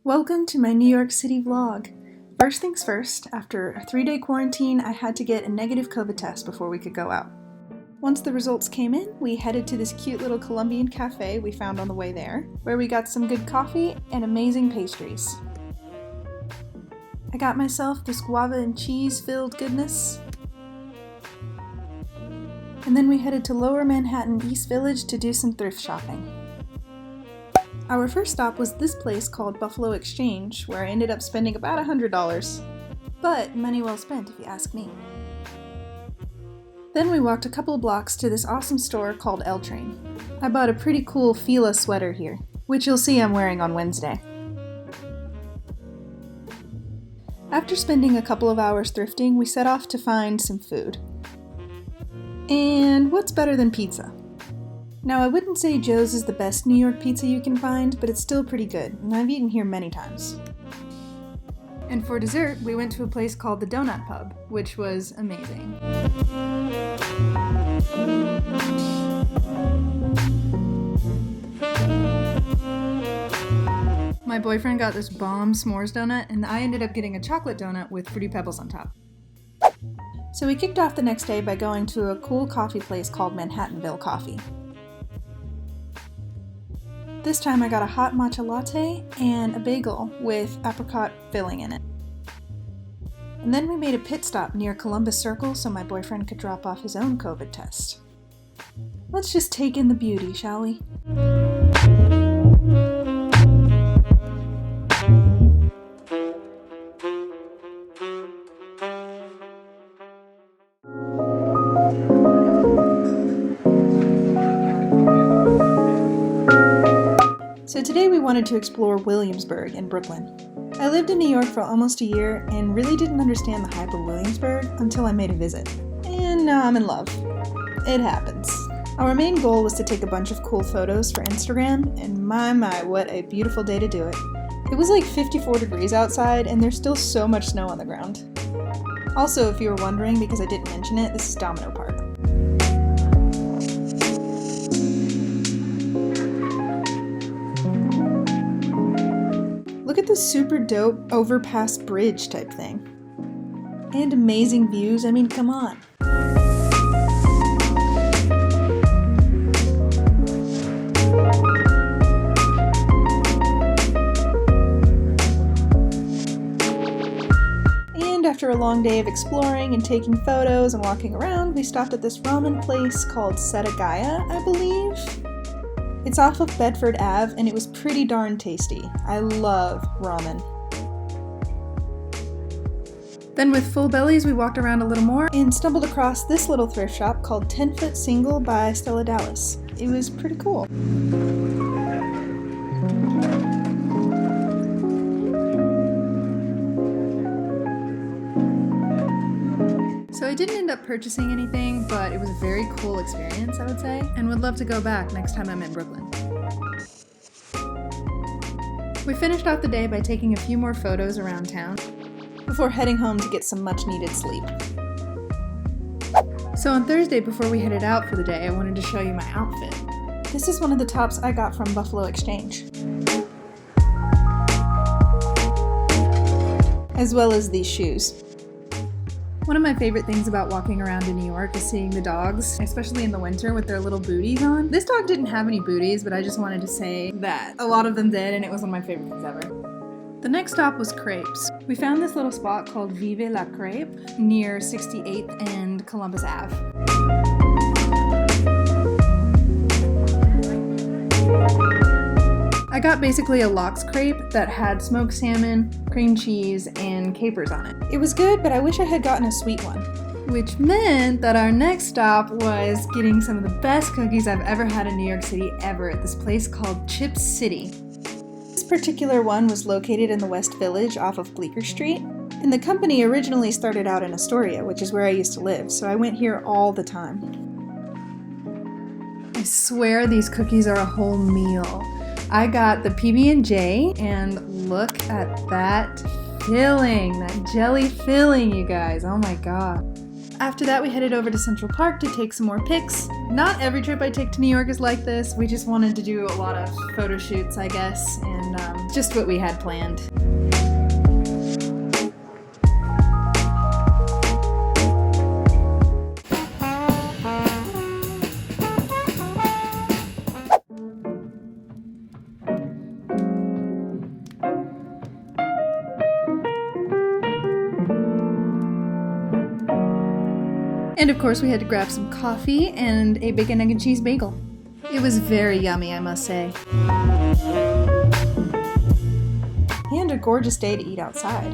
Welcome to my New York City vlog. First things first, after a 3-day quarantine, I had to get a negative COVID test before we could go out. Once the results came in, we headed to this cute little Colombian cafe we found on the way there, where we got some good coffee and amazing pastries. I got myself this guava and cheese filled goodness. And then we headed to Lower Manhattan East Village to do some thrift shopping. Our first stop was this place called Buffalo Exchange, where I ended up spending about $100. But money well spent if you ask me. Then we walked a couple of blocks to this awesome store called L Train. I bought a pretty cool Fila sweater here, which you'll see I'm wearing on Wednesday. After spending a couple of hours thrifting, we set off to find some food. And what's better than pizza? Now, I wouldn't say Joe's is the best New York pizza you can find, but it's still pretty good, and I've eaten here many times. And for dessert, we went to a place called the Donut Pub, which was amazing. My boyfriend got this bomb s'mores donut, and I ended up getting a chocolate donut with Fruity Pebbles on top. So we kicked off the next day by going to a cool coffee place called Manhattanville Coffee. This time I got a hot matcha latte and a bagel with apricot filling in it. And then we made a pit stop near Columbus Circle so my boyfriend could drop off his own COVID test. Let's just take in the beauty, shall we? So today we wanted to explore Williamsburg in Brooklyn. I lived in New York for almost a year and really didn't understand the hype of Williamsburg until I made a visit. And now I'm in love. It happens. Our main goal was to take a bunch of cool photos for Instagram, and my, what a beautiful day to do it. It was like 54 degrees outside and there's still so much snow on the ground. Also, if you were wondering because I didn't mention it, this is Domino Park. Look at this super dope overpass bridge type thing. And amazing views, I mean, come on. And after a long day of exploring and taking photos and walking around, we stopped at this ramen place called Setagaya, I believe. It's off of Bedford Ave, and it was pretty darn tasty. I love ramen. Then with full bellies, we walked around a little more and stumbled across this little thrift shop called 10 Foot Single by Stella Dallas. It was pretty cool. So I didn't end up purchasing anything, but it was a very cool experience, I would say, and would love to go back next time I'm in Brooklyn. We finished off the day by taking a few more photos around town before heading home to get some much needed sleep. So on Thursday, before we headed out for the day, I wanted to show you my outfit. This is one of the tops I got from Buffalo Exchange, as well as these shoes. One of my favorite things about walking around in New York is seeing the dogs, especially in the winter with their little booties on. This dog didn't have any booties, but I just wanted to say that a lot of them did, and it was one of my favorite things ever. The next stop was Crepes. We found this little spot called Vive la Crepe near 68th and Columbus Ave. I I got basically a lox crepe that had smoked salmon, cream cheese, and capers on it. It was good, but I wish I had gotten a sweet one. Which meant that our next stop was getting some of the best cookies I've ever had in New York City ever at this place called Chip City. This particular one was located in the West Village off of Bleecker Street. And the company originally started out in Astoria, which is where I used to live, so I went here all the time. I swear these cookies are a whole meal. I got the PB&J, and look at that filling, that jelly filling, you guys. Oh my god. After that, we headed over to Central Park to take some more pics. Not every trip I take to New York is like this. We just wanted to do a lot of photo shoots, I guess, and just what we had planned. And of course we had to grab some coffee and a bacon, egg, and cheese bagel. It was very yummy, I must say. And a gorgeous day to eat outside.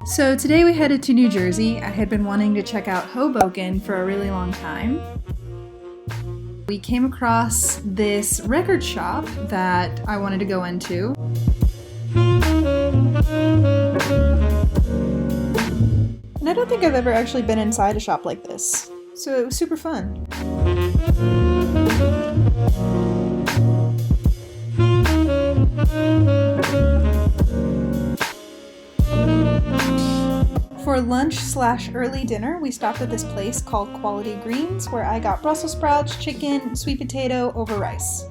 So today we headed to New Jersey. I had been wanting to check out Hoboken for a really long time. We came across this record shop that I wanted to go into. And I don't think I've ever actually been inside a shop like this, so it was super fun. For lunch/early dinner, we stopped at this place called Quality Greens, where I got Brussels sprouts, chicken, sweet potato over rice.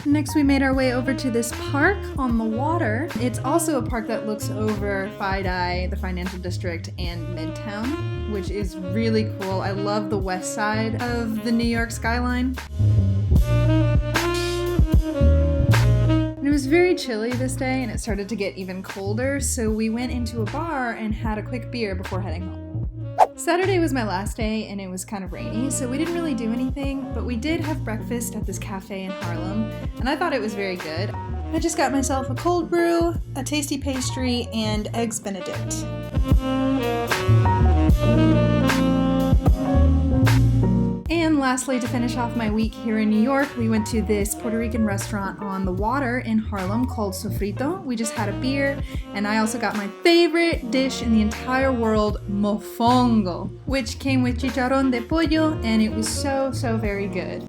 Next, we made our way over to this park on the water. It's also a park that looks over FiDi, the financial district, and Midtown, which is really cool. I love the west side of the New York skyline. And it was very chilly this day, and it started to get even colder, so we went into a bar and had a quick beer before heading home. Saturday was my last day and it was kind of rainy, so we didn't really do anything, but we did have breakfast at this cafe in Harlem, and I thought it was very good. I just got myself a cold brew, a tasty pastry, and eggs Benedict. And lastly, to finish off my week here in New York, we went to this Puerto Rican restaurant on the water in Harlem called Sofrito. We just had a beer, and I also got my favorite dish in the entire world, mofongo, which came with chicharrón de pollo, and it was so very good.